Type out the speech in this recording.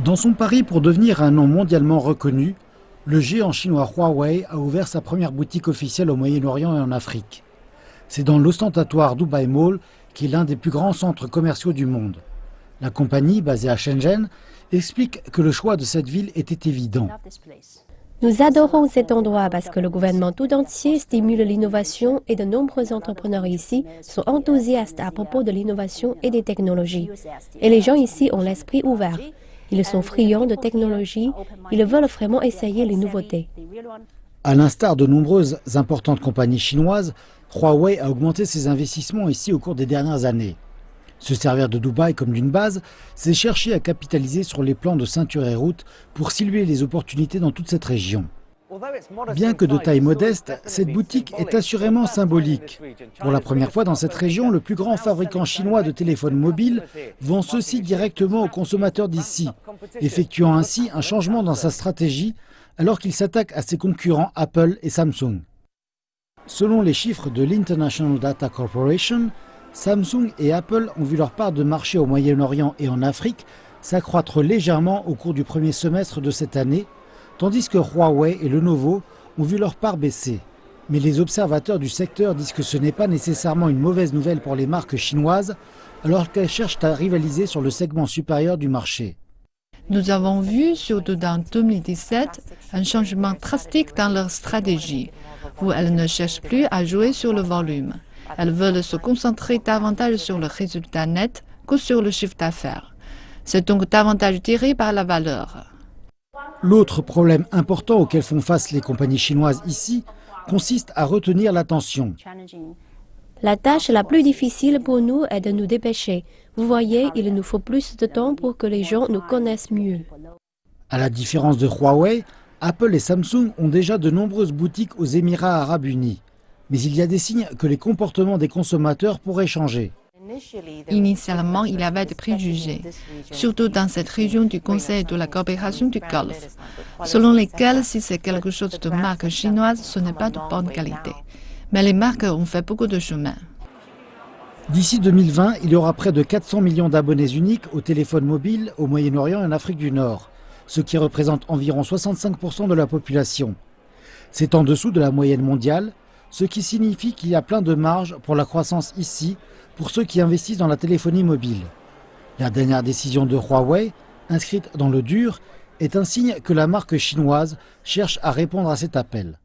Dans son pari pour devenir un nom mondialement reconnu, le géant chinois Huawei a ouvert sa première boutique officielle au Moyen-Orient et en Afrique. C'est dans l'ostentatoire Dubai Mall, qui est l'un des plus grands centres commerciaux du monde. La compagnie, basée à Shenzhen, explique que le choix de cette ville était évident. Nous adorons cet endroit parce que le gouvernement tout entier stimule l'innovation et de nombreux entrepreneurs ici sont enthousiastes à propos de l'innovation et des technologies. Et les gens ici ont l'esprit ouvert. Ils sont friands de technologie, ils veulent vraiment essayer les nouveautés. À l'instar de nombreuses importantes compagnies chinoises, Huawei a augmenté ses investissements ici au cours des dernières années. Se servir de Dubaï comme d'une base, c'est chercher à capitaliser sur les plans de ceinture et route pour cibler les opportunités dans toute cette région. Bien que de taille modeste, cette boutique est assurément symbolique. Pour la première fois dans cette région, le plus grand fabricant chinois de téléphones mobiles vend ceux-ci directement aux consommateurs d'ici, effectuant ainsi un changement dans sa stratégie alors qu'il s'attaque à ses concurrents Apple et Samsung. Selon les chiffres de l'International Data Corporation, Samsung et Apple ont vu leur part de marché au Moyen-Orient et en Afrique s'accroître légèrement au cours du premier semestre de cette année, tandis que Huawei et Lenovo ont vu leur part baisser. Mais les observateurs du secteur disent que ce n'est pas nécessairement une mauvaise nouvelle pour les marques chinoises, alors qu'elles cherchent à rivaliser sur le segment supérieur du marché. Nous avons vu, surtout dans 2017, un changement drastique dans leur stratégie, où elles ne cherchent plus à jouer sur le volume. Elles veulent se concentrer davantage sur le résultat net que sur le chiffre d'affaires. C'est donc davantage tiré par la valeur. L'autre problème important auquel font face les compagnies chinoises ici consiste à retenir l'attention. La tâche la plus difficile pour nous est de nous dépêcher. Vous voyez, il nous faut plus de temps pour que les gens nous connaissent mieux. À la différence de Huawei, Apple et Samsung ont déjà de nombreuses boutiques aux Émirats arabes unis. Mais il y a des signes que les comportements des consommateurs pourraient changer. Initialement, il y avait des préjugés, surtout dans cette région du Conseil de la coopération du Golfe, selon lesquels si c'est quelque chose de marque chinoise, ce n'est pas de bonne qualité. Mais les marques ont fait beaucoup de chemin. D'ici 2020, il y aura près de 400 millions d'abonnés uniques aux téléphones mobiles au Moyen-Orient et en Afrique du Nord, ce qui représente environ 65% de la population. C'est en dessous de la moyenne mondiale, ce qui signifie qu'il y a plein de marge pour la croissance ici, pour ceux qui investissent dans la téléphonie mobile. La dernière décision de Huawei, inscrite dans le dur, est un signe que la marque chinoise cherche à répondre à cet appel.